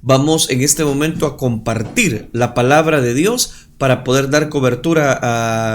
vamos en este momento a compartir la palabra de Dios para poder dar cobertura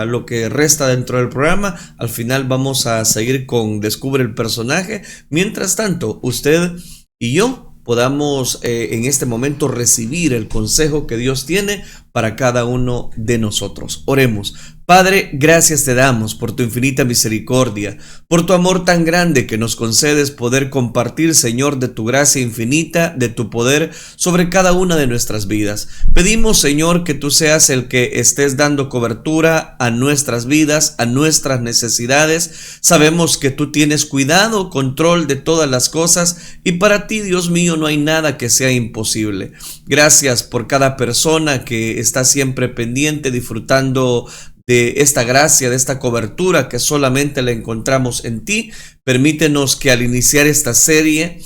a lo que resta dentro del programa. Al final vamos a seguir con Descubre el personaje. Mientras tanto, usted y yo podamos en este momento recibir el consejo que Dios tiene para cada uno de nosotros. Oremos. Padre, gracias te damos por tu infinita misericordia, por tu amor tan grande que nos concedes poder compartir, Señor, de tu gracia infinita, de tu poder sobre cada una de nuestras vidas. Pedimos, Señor, que tú seas el que estés dando cobertura a nuestras vidas, a nuestras necesidades. Sabemos que tú tienes cuidado, control de todas las cosas y para ti, Dios mío, no hay nada que sea imposible. Gracias por cada persona que está siempre pendiente, disfrutando de esta gracia, de esta cobertura que solamente la encontramos en ti. Permítenos que al iniciar esta serie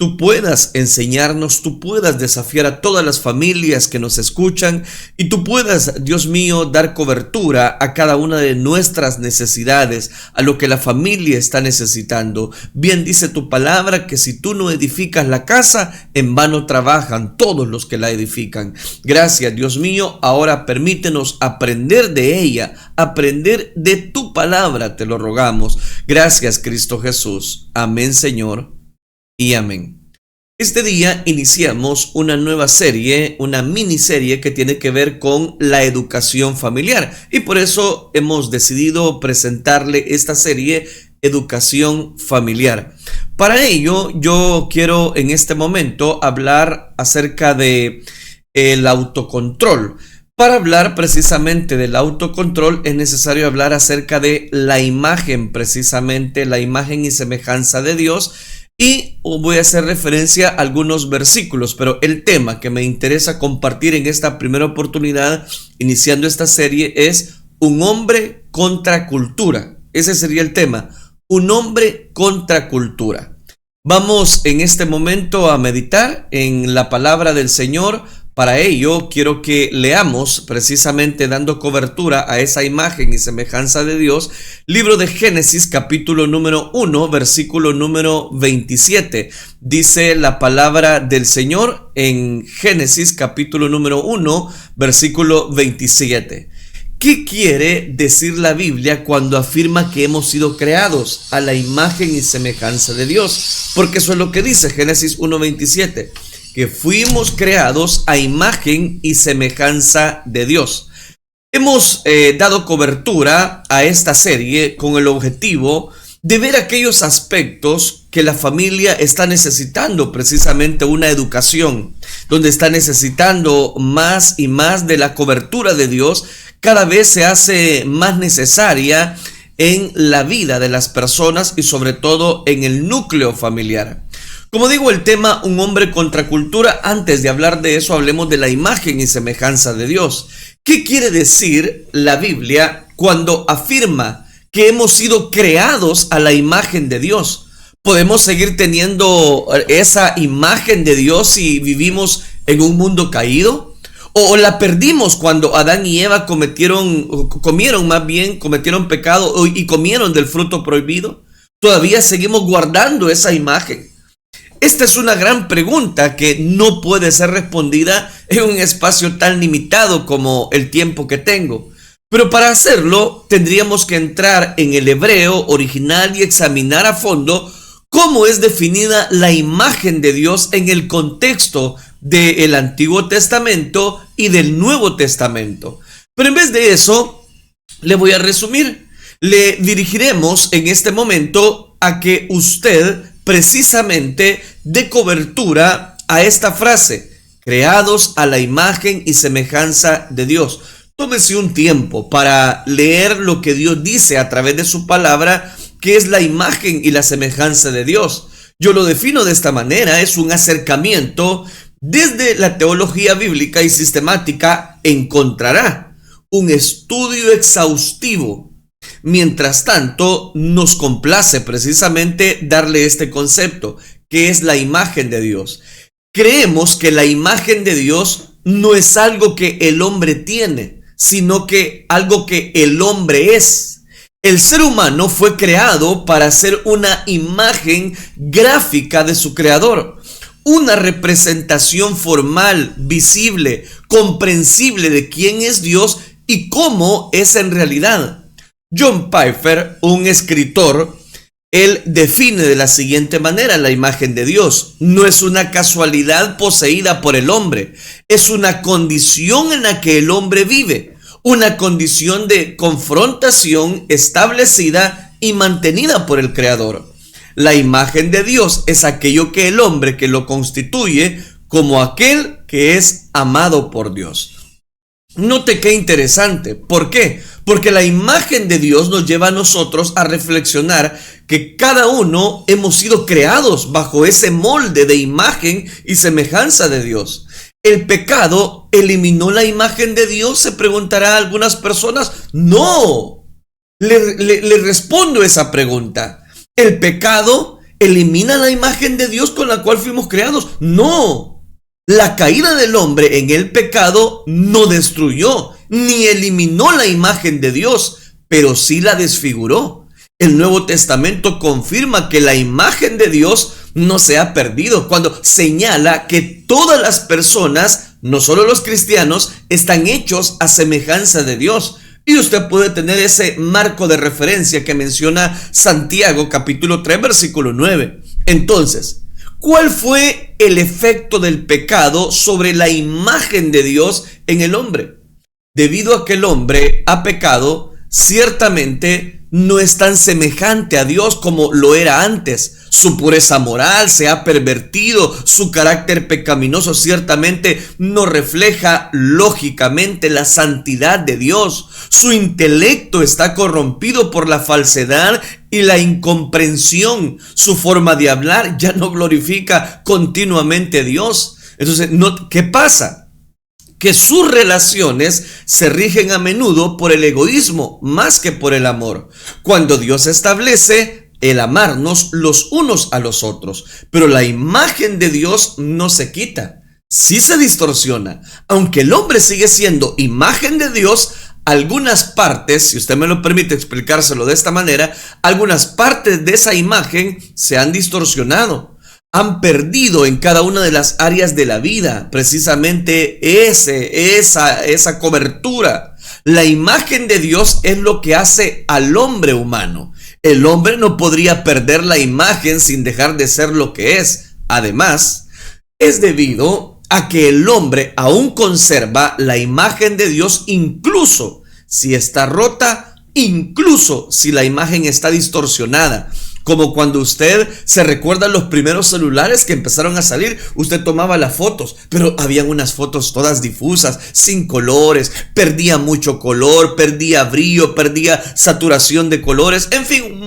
tú puedas enseñarnos, tú puedas desafiar a todas las familias que nos escuchan y tú puedas, Dios mío, dar cobertura a cada una de nuestras necesidades, a lo que la familia está necesitando. Bien dice tu palabra que si tú no edificas la casa, en vano trabajan todos los que la edifican. Gracias, Dios mío. Ahora permítenos aprender de ella, aprender de tu palabra, te lo rogamos. Gracias, Cristo Jesús. Amén, Señor. Y amén. Este día iniciamos una nueva serie, una miniserie que tiene que ver con la educación familiar y por eso hemos decidido presentarle esta serie Educación Familiar. Para ello yo quiero en este momento hablar acerca de el autocontrol. Para hablar precisamente del autocontrol es necesario hablar acerca de la imagen, precisamente la imagen y semejanza de Dios. Y voy a hacer referencia a algunos versículos, pero el tema que me interesa compartir en esta primera oportunidad, iniciando esta serie, es un hombre contra cultura. Ese sería el tema, un hombre contra cultura. Vamos en este momento a meditar en la palabra del Señor. Para ello quiero que leamos, precisamente dando cobertura a esa imagen y semejanza de Dios, libro de Génesis capítulo número 1, versículo número 27. Dice la palabra del Señor en Génesis capítulo número 1, versículo 27. ¿Qué quiere decir la Biblia cuando afirma que hemos sido creados a la imagen y semejanza de Dios? Porque eso es lo que dice Génesis 1:27. Que fuimos creados a imagen y semejanza de Dios. Hemos dado cobertura a esta serie con el objetivo de ver aquellos aspectos que la familia está necesitando, precisamente una educación, donde está necesitando más y más de la cobertura de Dios. Cada vez se hace más necesaria en la vida de las personas y sobre todo en el núcleo familiar. Como digo, el tema un hombre contra cultura. Antes de hablar de eso, hablemos de la imagen y semejanza de Dios. ¿Qué quiere decir la Biblia cuando afirma que hemos sido creados a la imagen de Dios? ¿Podemos seguir teniendo esa imagen de Dios si vivimos en un mundo caído? ¿O la perdimos cuando Adán y Eva cometieron pecado y comieron del fruto prohibido? ¿Todavía seguimos guardando esa imagen? Esta es una gran pregunta que no puede ser respondida en un espacio tan limitado como el tiempo que tengo. Pero para hacerlo tendríamos que entrar en el hebreo original y examinar a fondo cómo es definida la imagen de Dios en el contexto del Antiguo Testamento y del Nuevo Testamento. Pero en vez de eso, le voy a resumir. Le dirigiremos en este momento a que usted precisamente dé cobertura a esta frase, creados a la imagen y semejanza de Dios. Tómese un tiempo para leer lo que Dios dice a través de su palabra, que es la imagen y la semejanza de Dios. Yo lo defino de esta manera, es un acercamiento desde la teología bíblica y sistemática. Encontrará un estudio exhaustivo. Mientras tanto, nos complace precisamente darle este concepto, que es la imagen de Dios. Creemos que la imagen de Dios no es algo que el hombre tiene, sino que algo que el hombre es. El ser humano fue creado para ser una imagen gráfica de su creador. una representación formal, visible, comprensible de quién es Dios y cómo es en realidad. John Piper, un escritor, él define de la siguiente manera la imagen de Dios. No es una casualidad poseída por el hombre, es una condición en la que el hombre vive, una condición de confrontación establecida y mantenida por el Creador. La imagen de Dios es aquello que el hombre que lo constituye como aquel que es amado por Dios. Note qué interesante. ¿Por qué? Porque la imagen de Dios nos lleva a nosotros a reflexionar que cada uno hemos sido creados bajo ese molde de imagen y semejanza de Dios. ¿El pecado eliminó la imagen de Dios?, se preguntará a algunas personas. No. Le respondo esa pregunta. ¿El pecado elimina la imagen de Dios con la cual fuimos creados? No. La caída del hombre en el pecado no destruyó ni eliminó la imagen de Dios, pero sí la desfiguró. El Nuevo Testamento confirma que la imagen de Dios no se ha perdido cuando señala que todas las personas, no solo los cristianos, están hechos a semejanza de Dios. Y usted puede tener ese marco de referencia que menciona Santiago capítulo 3 versículo 9. Entonces, ¿cuál fue el efecto del pecado sobre la imagen de Dios en el hombre? Debido a que el hombre ha pecado, ciertamente no es tan semejante a Dios como lo era antes. Su pureza moral se ha pervertido, su carácter pecaminoso ciertamente no refleja lógicamente la santidad de Dios. Su intelecto está corrompido por la falsedad y la incomprensión. Su forma de hablar ya no glorifica continuamente a Dios. Entonces, ¿qué pasa? Que sus relaciones se rigen a menudo por el egoísmo más que por el amor, cuando Dios establece el amarnos los unos a los otros. Pero la imagen de Dios no se quita, sí se distorsiona. Aunque el hombre sigue siendo imagen de Dios, algunas partes, si usted me lo permite explicárselo de esta manera, algunas partes de esa imagen se han distorsionado. Han perdido en cada una de las áreas de la vida precisamente esa cobertura. La imagen de Dios es lo que hace al hombre humano. El hombre no podría perder la imagen sin dejar de ser lo que es. Además, es debido a que el hombre aún conserva la imagen de Dios, incluso si está rota, incluso si la imagen está distorsionada. Como cuando usted se recuerda los primeros celulares que empezaron a salir, usted tomaba las fotos, pero habían unas fotos todas difusas, sin colores, perdía mucho color, perdía brillo, perdía saturación de colores, en fin,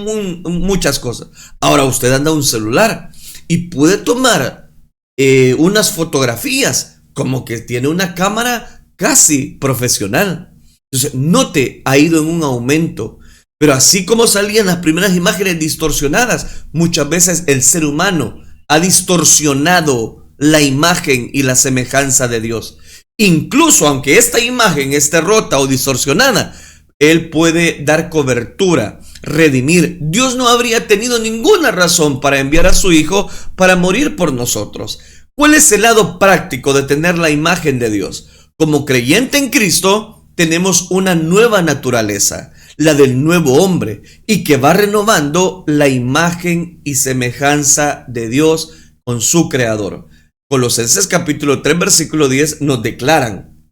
muchas cosas. Ahora usted anda un celular y puede tomar unas fotografías como que tiene una cámara casi profesional. Entonces, note, ha ido en un aumento. Pero así como salían las primeras imágenes distorsionadas, muchas veces el ser humano ha distorsionado la imagen y la semejanza de Dios. Incluso aunque esta imagen esté rota o distorsionada, Él puede dar cobertura, redimir. Dios no habría tenido ninguna razón para enviar a su Hijo para morir por nosotros. ¿Cuál es el lado práctico de tener la imagen de Dios? Como creyente en Cristo, tenemos una nueva naturaleza, la del nuevo hombre, y que va renovando la imagen y semejanza de Dios con su Creador. Colosenses capítulo 3 versículo 10 nos declaran: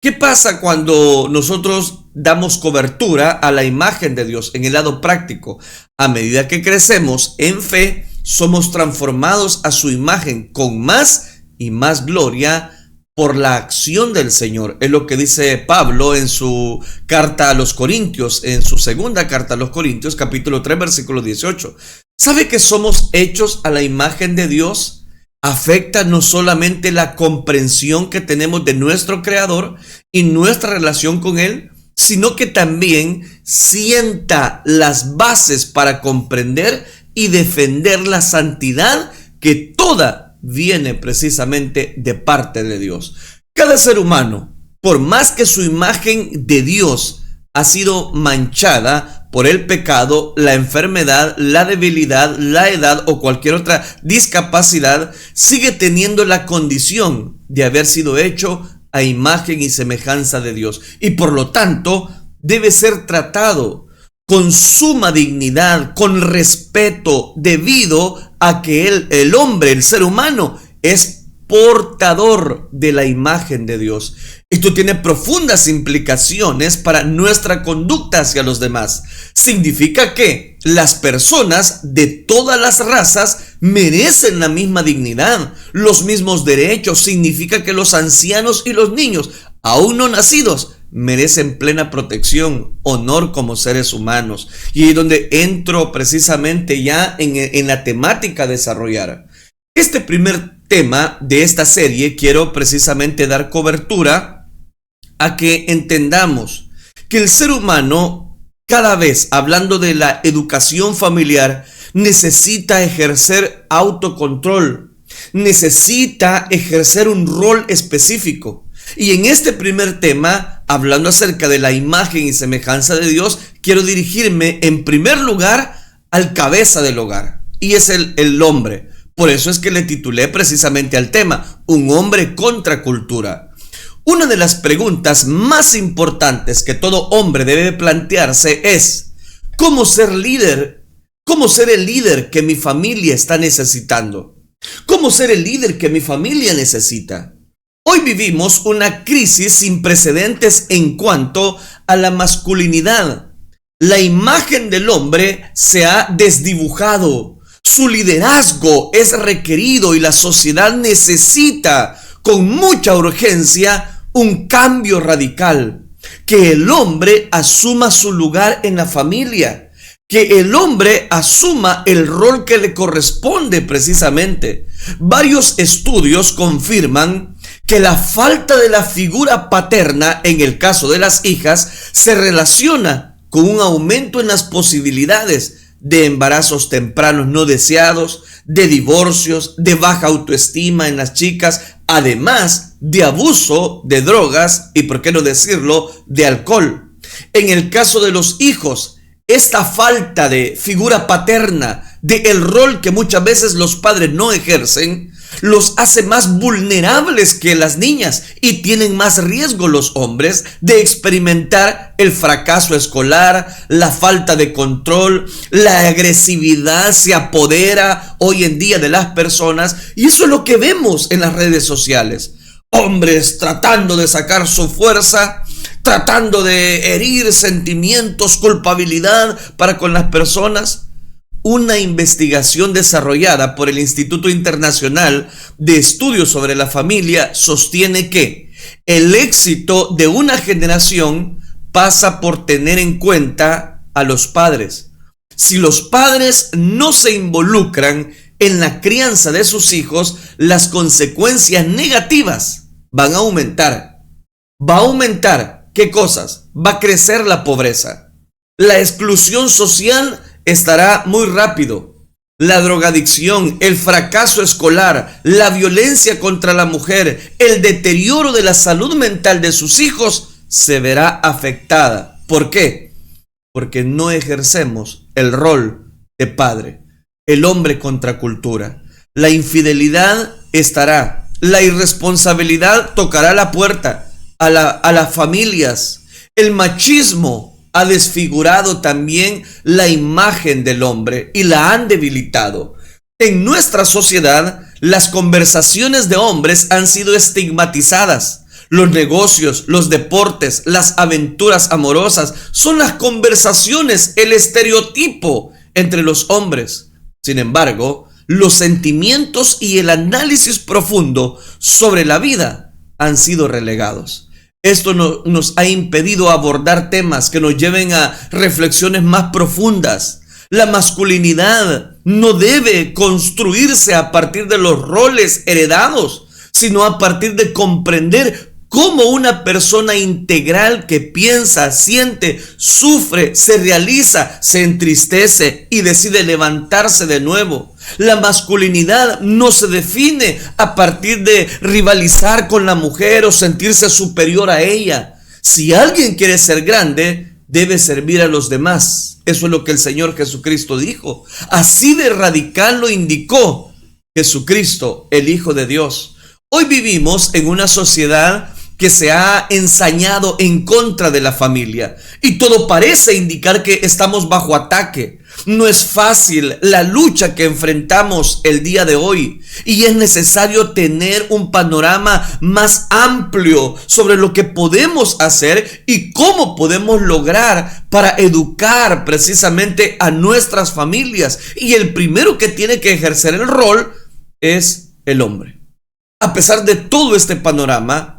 ¿qué pasa cuando nosotros damos cobertura a la imagen de Dios en el lado práctico? A medida que crecemos en fe, somos transformados a su imagen con más y más gloria por la acción del Señor. Es lo que dice Pablo en su carta a los Corintios, en su segunda carta a los Corintios, capítulo 3, versículo 18. ¿Sabe que somos hechos a la imagen de Dios? Afecta no solamente la comprensión que tenemos de nuestro Creador y nuestra relación con Él, sino que también sienta las bases para comprender y defender la santidad que toda viene precisamente de parte de Dios. Cada ser humano, por más que su imagen de Dios ha sido manchada, por el pecado, la enfermedad, la debilidad, la edad o cualquier otra discapacidad, sigue teniendo la condición de haber sido hecho a imagen y semejanza de Dios. Y por lo tanto, debe ser tratado con suma dignidad, con respeto, debido a que el hombre, el ser humano, es portador de la imagen de Dios. Esto tiene profundas implicaciones para nuestra conducta hacia los demás. Significa que las personas de todas las razas merecen la misma dignidad, los mismos derechos. Significa que los ancianos y los niños, aún no nacidos, merecen plena protección, honor como seres humanos. Y es donde entro precisamente ya en la temática a desarrollar. Este primer tema de esta serie quiero precisamente dar cobertura a que entendamos que el ser humano, cada vez hablando de la educación familiar, necesita ejercer autocontrol, necesita ejercer un rol específico. Y en este primer tema, hablando acerca de la imagen y semejanza de Dios, quiero dirigirme en primer lugar al cabeza del hogar, y es el hombre. Por eso es que le titulé precisamente al tema, un hombre contra cultura. Una de las preguntas más importantes que todo hombre debe plantearse es, ¿cómo ser líder? ¿Cómo ser el líder que mi familia está necesitando? ¿Cómo ser el líder que mi familia necesita? Hoy vivimos una crisis sin precedentes en cuanto a la masculinidad. La imagen del hombre se ha desdibujado. Su liderazgo es requerido y la sociedad necesita con mucha urgencia un cambio radical. Que el hombre asuma su lugar en la familia. Que el hombre asuma el rol que le corresponde precisamente. Varios estudios confirman que la falta de la figura paterna en el caso de las hijas se relaciona con un aumento en las posibilidades de embarazos tempranos no deseados, de divorcios, de baja autoestima en las chicas, además de abuso de drogas y, por qué no decirlo, de alcohol. En el caso de los hijos, esta falta de figura paterna, de el rol que muchas veces los padres no ejercen, los hace más vulnerables que las niñas y tienen más riesgo los hombres de experimentar el fracaso escolar, la falta de control, la agresividad se apodera hoy en día de las personas y eso es lo que vemos en las redes sociales. Hombres tratando de sacar su fuerza, tratando de herir sentimientos, culpabilidad para con las personas. Una investigación desarrollada por el Instituto Internacional de Estudios sobre la Familia sostiene que el éxito de una generación pasa por tener en cuenta a los padres. Si los padres no se involucran en la crianza de sus hijos, las consecuencias negativas van a aumentar. Va a aumentar, ¿qué cosas? Va a crecer la pobreza. La exclusión social estará muy rápido. La drogadicción, el fracaso escolar, la violencia contra la mujer, el deterioro de la salud mental de sus hijos se verá afectada. ¿Por qué? Porque no ejercemos el rol de padre. El hombre contra cultura. La infidelidad estará. La irresponsabilidad tocará la puerta a las familias. El machismo ha desfigurado también la imagen del hombre y la han debilitado. En nuestra sociedad, las conversaciones de hombres han sido estigmatizadas. Los negocios, los deportes, las aventuras amorosas son las conversaciones, el estereotipo entre los hombres. Sin embargo, los sentimientos y el análisis profundo sobre la vida han sido relegados. Esto nos ha impedido abordar temas que nos lleven a reflexiones más profundas. La masculinidad no debe construirse a partir de los roles heredados, sino a partir de comprender cómo una persona integral que piensa, siente, sufre, se realiza, se entristece y decide levantarse de nuevo. La masculinidad no se define a partir de rivalizar con la mujer o sentirse superior a ella. Si alguien quiere ser grande, debe servir a los demás. Eso es lo que el Señor Jesucristo dijo. Así de radical lo indicó Jesucristo, el Hijo de Dios. Hoy vivimos en una sociedad que se ha ensañado en contra de la familia y todo parece indicar que estamos bajo ataque. No es fácil la lucha que enfrentamos el día de hoy y es necesario tener un panorama más amplio sobre lo que podemos hacer y cómo podemos lograr para educar precisamente a nuestras familias. Y el primero que tiene que ejercer el rol es el hombre. A pesar de todo este panorama,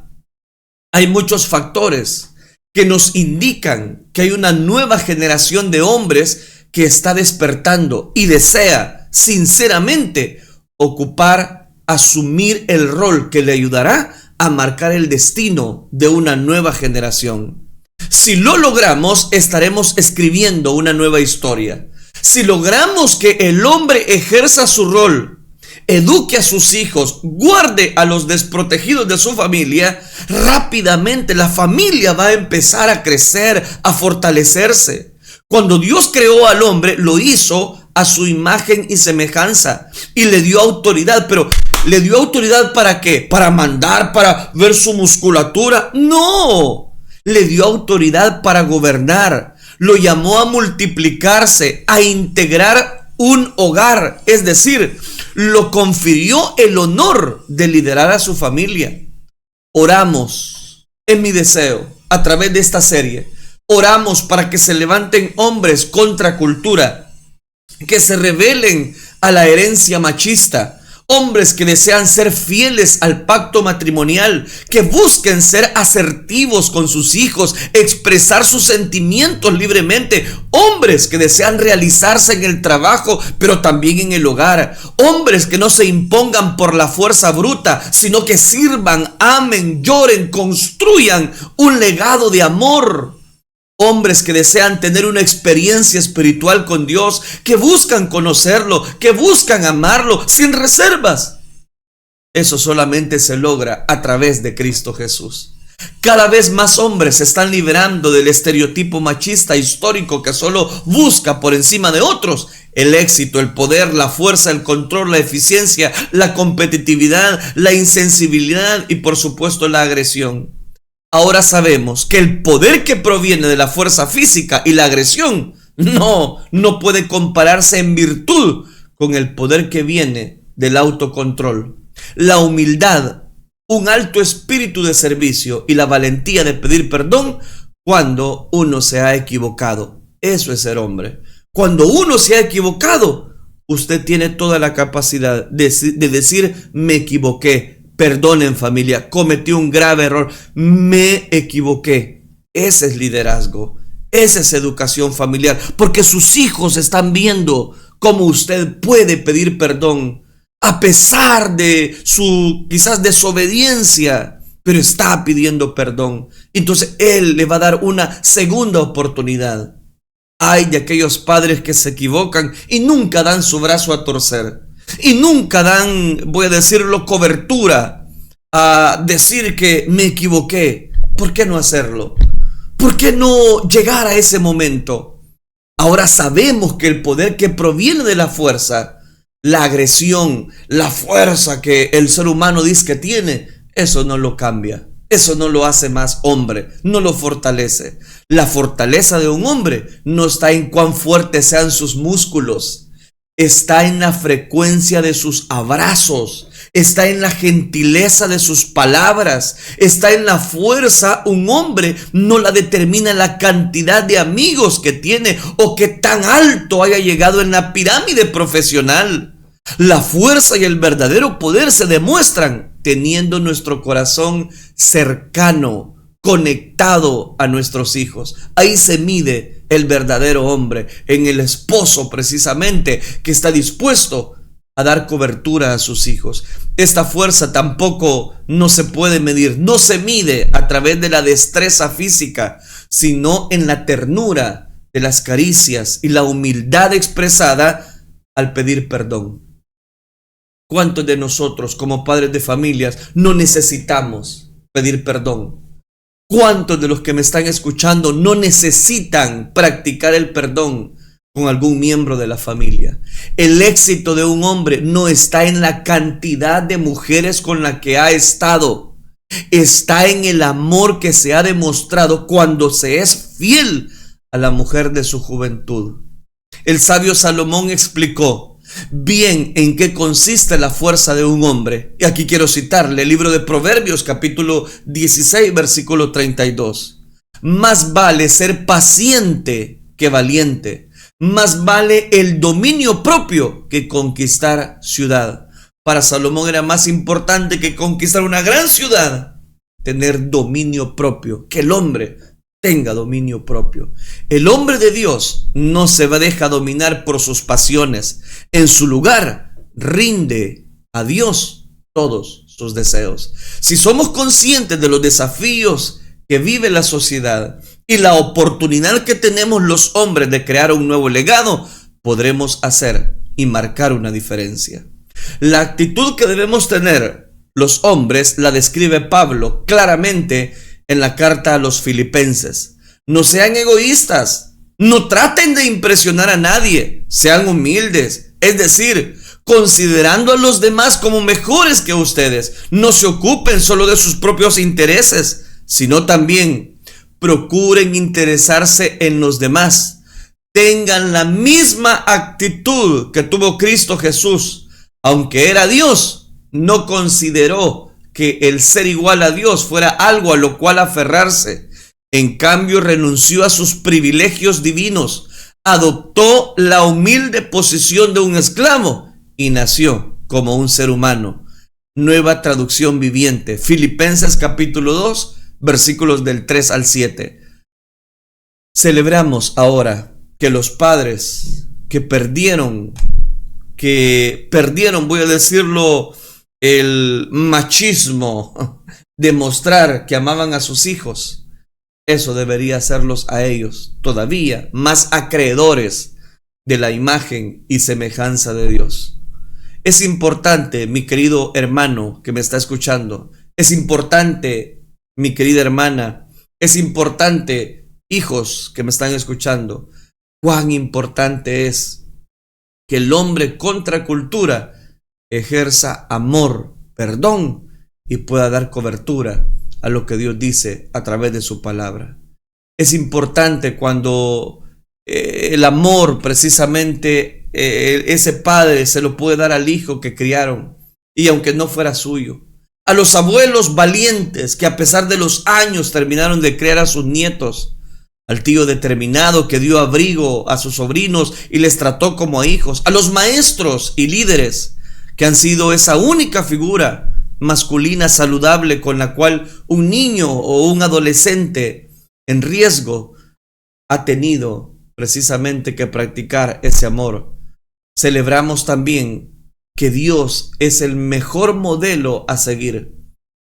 hay muchos factores que nos indican que hay una nueva generación de hombres que está despertando y desea sinceramente asumir el rol que le ayudará a marcar el destino de una nueva generación. Si lo logramos, estaremos escribiendo una nueva historia. Si logramos que el hombre ejerza su rol, eduque a sus hijos, guarde a los desprotegidos de su familia, rápidamente la familia va a empezar a crecer, a fortalecerse. Cuando Dios creó al hombre, lo hizo a su imagen y semejanza y le dio autoridad. Pero ¿le dio autoridad para qué? ¿Para mandar? ¿Para ver su musculatura? No, le dio autoridad para gobernar. Lo llamó a multiplicarse, a integrar un hogar, es decir, lo confirió el honor de liderar a su familia. Oramos, es mi deseo, a través de esta serie, oramos para que se levanten hombres contra cultura, que se rebelen a la herencia machista, hombres que desean ser fieles al pacto matrimonial, que busquen ser asertivos con sus hijos, expresar sus sentimientos libremente, hombres que desean realizarse en el trabajo, pero también en el hogar, hombres que no se impongan por la fuerza bruta, sino que sirvan, amen, lloren, construyan un legado de amor. Hombres que desean tener una experiencia espiritual con Dios, que buscan conocerlo, que buscan amarlo sin reservas. Eso solamente se logra a través de Cristo Jesús. Cada vez más hombres se están liberando del estereotipo machista histórico que solo busca por encima de otros el éxito, el poder, la fuerza, el control, la eficiencia, la competitividad, la insensibilidad y por supuesto la agresión. Ahora sabemos que el poder que proviene de la fuerza física y la agresión no puede compararse en virtud con el poder que viene del autocontrol, la humildad, un alto espíritu de servicio y la valentía de pedir perdón cuando uno se ha equivocado. Eso es ser hombre. Cuando uno se ha equivocado, usted tiene toda la capacidad de decir: me equivoqué. Perdonen, familia, cometí un grave error, me equivoqué. Ese es liderazgo, esa es educación familiar, porque sus hijos están viendo cómo usted puede pedir perdón a pesar de su quizás desobediencia, pero está pidiendo perdón. Entonces él le va a dar una segunda oportunidad. Hay de aquellos padres que se equivocan y nunca dan su brazo a torcer. Y nunca dan, voy a decirlo, cobertura a decir que me equivoqué. ¿Por qué no hacerlo? ¿Por qué no llegar a ese momento? Ahora sabemos que el poder que proviene de la fuerza, la agresión, la fuerza que el ser humano dice que tiene, eso no lo cambia. Eso no lo hace más hombre, no lo fortalece. La fortaleza de un hombre no está en cuán fuertes sean sus músculos. Está en la frecuencia de sus abrazos, está en la gentileza de sus palabras, está en la fuerza. Un hombre no la determina la cantidad de amigos que tiene o que tan alto haya llegado en la pirámide profesional. La fuerza y el verdadero poder se demuestran teniendo nuestro corazón cercano, conectado a nuestros hijos. Ahí se mide el verdadero hombre, en el esposo precisamente, que está dispuesto a dar cobertura a sus hijos. Esta fuerza tampoco no se puede medir, no se mide a través de la destreza física, sino en la ternura de las caricias y la humildad expresada al pedir perdón. ¿Cuántos de nosotros como padres de familias no necesitamos pedir perdón? ¿Cuántos de los que me están escuchando no necesitan practicar el perdón con algún miembro de la familia? El éxito de un hombre no está en la cantidad de mujeres con la que ha estado. Está en el amor que se ha demostrado cuando se es fiel a la mujer de su juventud. El sabio Salomón explicó bien en qué consiste la fuerza de un hombre. Y aquí quiero citarle el libro de Proverbios, capítulo 16, versículo 32. Más vale ser paciente que valiente. Más vale el dominio propio que conquistar ciudad. Para Salomón era más importante que conquistar una gran ciudad, tener dominio propio, que el hombre tenga dominio propio. El hombre de Dios no se deja dominar por sus pasiones. En su lugar, rinde a Dios todos sus deseos. Si somos conscientes de los desafíos que vive la sociedad y la oportunidad que tenemos los hombres de crear un nuevo legado, podremos hacer y marcar una diferencia. La actitud que debemos tener los hombres la describe Pablo claramente en la carta a los Filipenses. No sean egoístas, no traten de impresionar a nadie, sean humildes, es decir, considerando a los demás como mejores que ustedes. No se ocupen solo de sus propios intereses, sino también procuren interesarse en los demás. Tengan la misma actitud que tuvo Cristo Jesús. Aunque era Dios, no consideró que el ser igual a Dios fuera algo a lo cual aferrarse. En cambio, renunció a sus privilegios divinos, adoptó la humilde posición de un esclavo y nació como un ser humano. Nueva traducción viviente, Filipenses capítulo 2, versículos del 3 al 7. Celebramos ahora que los padres que perdieron, voy a decirlo, el machismo de mostrar que amaban a sus hijos, eso debería hacerlos a ellos todavía más acreedores de la imagen y semejanza de Dios. Es importante, mi querido hermano que me está escuchando, es importante, mi querida hermana, es importante, hijos que me están escuchando, cuán importante es que el hombre contra cultura ejerza amor, perdón y pueda dar cobertura a lo que Dios dice a través de su palabra. Es importante cuando el amor precisamente ese padre se lo puede dar al hijo que criaron y aunque no fuera suyo. A los abuelos valientes que a pesar de los años terminaron de criar a sus nietos. Al tío determinado que dio abrigo a sus sobrinos y les trató como a hijos. A los maestros y líderes que han sido esa única figura masculina saludable con la cual un niño o un adolescente en riesgo ha tenido precisamente que practicar ese amor. Celebramos también que Dios es el mejor modelo a seguir,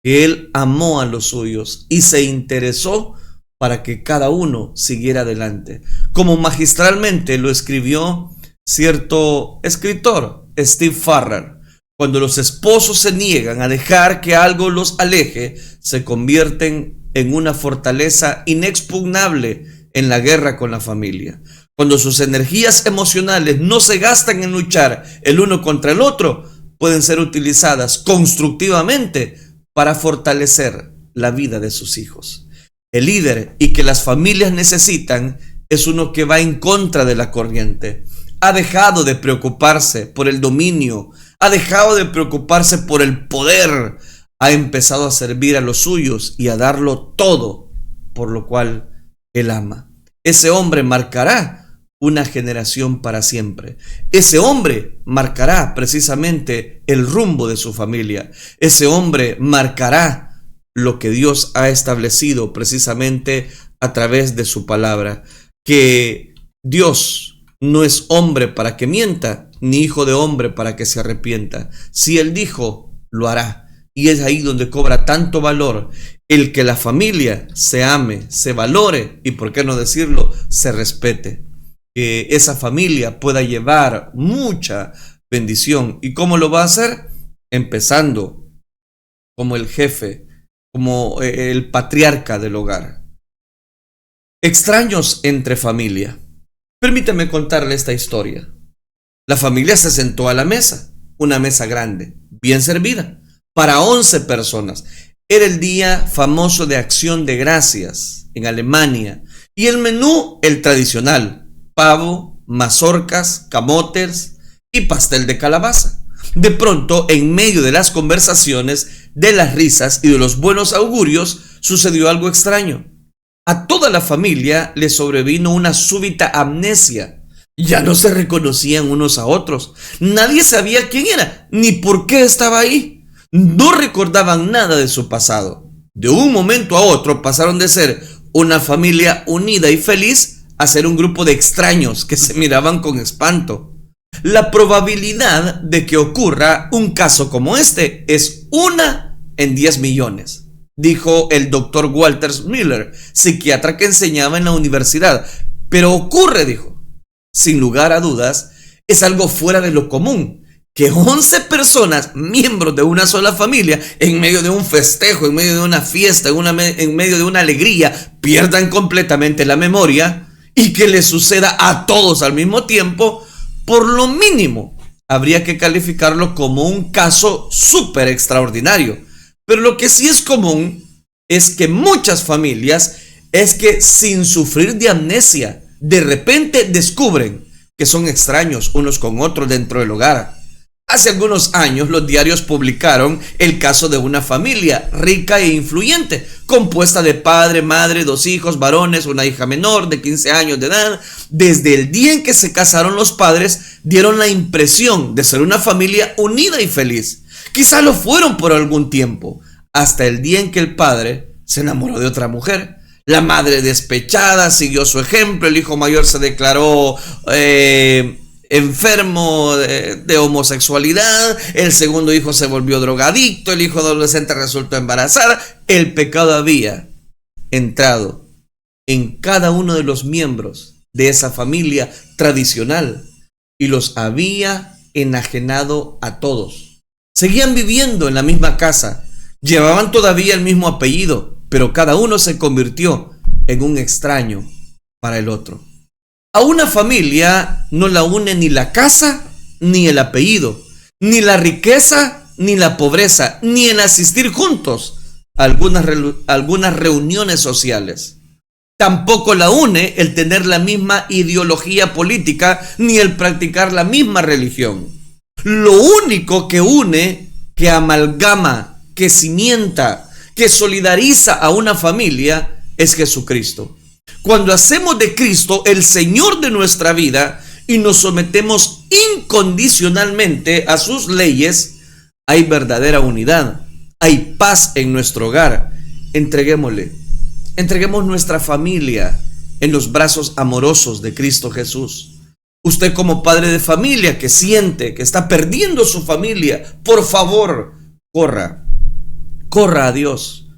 que Él amó a los suyos y se interesó para que cada uno siguiera adelante, como magistralmente lo escribió cierto escritor, Steve Farrar. Cuando los esposos se niegan a dejar que algo los aleje, se convierten en una fortaleza inexpugnable en la guerra con la familia. Cuando sus energías emocionales no se gastan en luchar el uno contra el otro, pueden ser utilizadas constructivamente para fortalecer la vida de sus hijos. El líder y que las familias necesitan es uno que va en contra de la corriente. Ha dejado de preocuparse por el dominio, ha dejado de preocuparse por el poder, ha empezado a servir a los suyos y a darlo todo por lo cual él ama. Ese hombre marcará una generación para siempre. Ese hombre marcará precisamente el rumbo de su familia. Ese hombre marcará lo que Dios ha establecido precisamente a través de su palabra, que Dios no es hombre para que mienta, ni hijo de hombre para que se arrepienta. Si Él dijo, lo hará. Y es ahí donde cobra tanto valor el que la familia se ame, se valore y, por qué no decirlo, se respete. Que esa familia pueda llevar mucha bendición. ¿Y cómo lo va a hacer? Empezando como el jefe como el patriarca del hogar. Extraños entre familia. Permítame contarle esta historia. La familia se sentó a la mesa, una mesa grande, bien servida, para 11 personas. Era el día famoso de Acción de Gracias en Alemania. Y el menú, el tradicional: pavo, mazorcas, camotes y pastel de calabaza. De pronto, en medio de las conversaciones, de las risas y de los buenos augurios, sucedió algo extraño. A toda la familia le sobrevino una súbita amnesia. Ya no se reconocían unos a otros. Nadie sabía quién era, ni por qué estaba ahí. No recordaban nada de su pasado. De un momento a otro pasaron de ser una familia unida y feliz a ser un grupo de extraños que se miraban con espanto. La probabilidad de que ocurra un caso como este es 1 en 10 millones, dijo el doctor Walter Miller, psiquiatra que enseñaba en la universidad. Pero ocurre, dijo, sin lugar a dudas, es algo fuera de lo común que 11 personas, miembros de una sola familia, en medio de un festejo, en medio de una fiesta, en medio de una alegría, pierdan completamente la memoria, y que les suceda a todos al mismo tiempo. Por lo mínimo, habría que calificarlo como un caso súper extraordinario. Pero lo que sí es común es que muchas familias es que sin sufrir de amnesia, de repente descubren que son extraños unos con otros dentro del hogar. Hace algunos años los diarios publicaron el caso de una familia rica e influyente, compuesta de padre, madre, 2 hijos varones, una hija menor de 15 años de edad. Desde el día en que se casaron, los padres dieron la impresión de ser una familia unida y feliz. Quizá lo fueron por algún tiempo, hasta el día en que el padre se enamoró de otra mujer. La madre, despechada, siguió su ejemplo. El hijo mayor se declaró enfermo de homosexualidad. El segundo hijo se volvió drogadicto. El hijo adolescente resultó embarazada. El pecado había entrado en cada uno de los miembros de esa familia tradicional y los había enajenado a todos. Seguían viviendo en la misma casa, llevaban todavía el mismo apellido, pero cada uno se convirtió en un extraño para el otro. A una familia no la une ni la casa, ni el apellido, ni la riqueza, ni la pobreza, ni el asistir juntos a algunas reuniones sociales. Tampoco la une el tener la misma ideología política, ni el practicar la misma religión. Lo único que une, que amalgama, que cimienta, que solidariza a una familia es Jesucristo. Cuando hacemos de Cristo el Señor de nuestra vida y nos sometemos incondicionalmente a sus leyes, hay verdadera unidad, hay paz en nuestro hogar. Entreguemos nuestra familia en los brazos amorosos de Cristo Jesús. Usted, como padre de familia que siente que está perdiendo su familia, por favor, corra a Dios,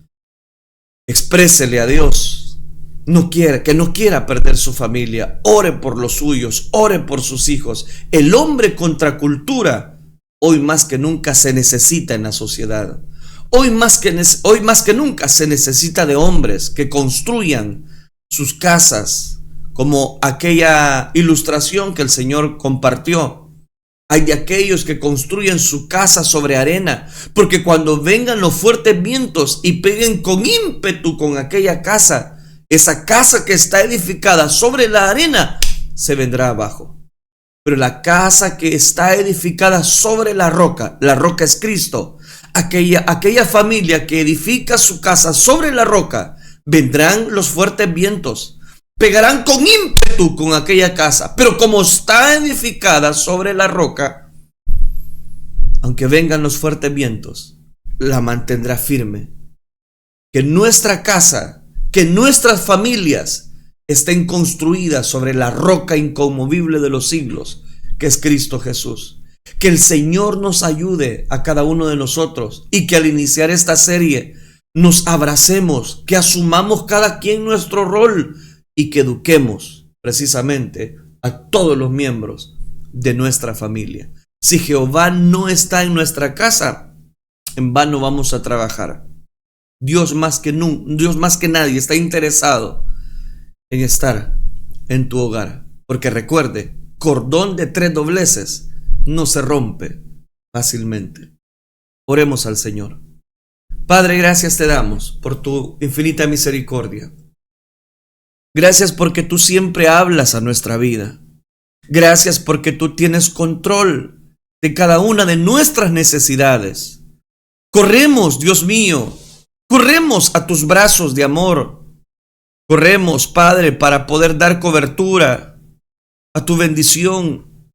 exprésele a Dios que no quiera perder su familia. Ore por los suyos, ore por sus hijos. El hombre contracultura hoy más que nunca se necesita en la sociedad. Hoy más que nunca se necesita de hombres que construyan sus casas, como aquella ilustración que el Señor compartió. Hay de aquellos que construyen su casa sobre arena, porque cuando vengan los fuertes vientos y peguen con ímpetu con aquella casa, esa casa que está edificada sobre la arena se vendrá abajo. Pero la casa que está edificada sobre la roca es Cristo. Aquella familia que edifica su casa sobre la roca, vendrán los fuertes vientos, pegarán con ímpetu con aquella casa, pero como está edificada sobre la roca, aunque vengan los fuertes vientos, la mantendrá firme. Que nuestra casa, que nuestras familias estén construidas sobre la roca inconmovible de los siglos, que es Cristo Jesús. Que el Señor nos ayude a cada uno de nosotros y que al iniciar esta serie nos abracemos, que asumamos cada quien nuestro rol y que eduquemos precisamente a todos los miembros de nuestra familia. Si Jehová no está en nuestra casa, en vano vamos a trabajar. Dios más que nadie está interesado en estar en tu hogar. Porque recuerde, cordón de 3 dobleces no se rompe fácilmente. Oremos al Señor. Padre, gracias te damos por tu infinita misericordia. Gracias porque tú siempre hablas a nuestra vida. Gracias porque tú tienes control de cada una de nuestras necesidades. Corremos, Dios mío, corremos a tus brazos de amor. Corremos, Padre, para poder dar cobertura a tu bendición.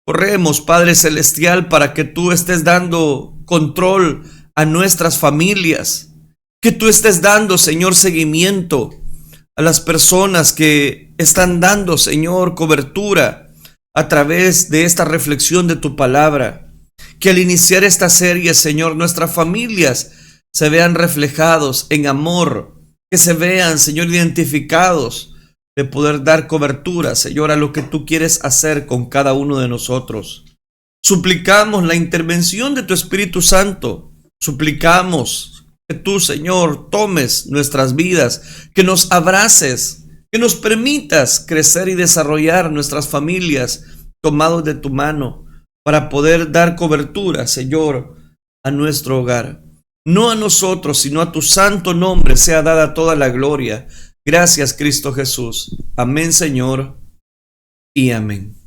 Corremos, Padre Celestial, para que tú estés dando control a nuestras familias. Que tú estés dando, Señor, seguimiento a las personas que están dando, Señor, cobertura a través de esta reflexión de tu palabra. Que al iniciar esta serie, Señor, nuestras familias se vean reflejados en amor, que se vean, Señor, identificados de poder dar cobertura, Señor, a lo que tú quieres hacer con cada uno de nosotros. Suplicamos la intervención de tu Espíritu Santo. Suplicamos que tú, Señor, tomes nuestras vidas, que nos abraces, que nos permitas crecer y desarrollar nuestras familias tomados de tu mano para poder dar cobertura, Señor, a nuestro hogar. No a nosotros, sino a tu santo nombre sea dada toda la gloria. Gracias, Cristo Jesús. Amén, Señor, y amén.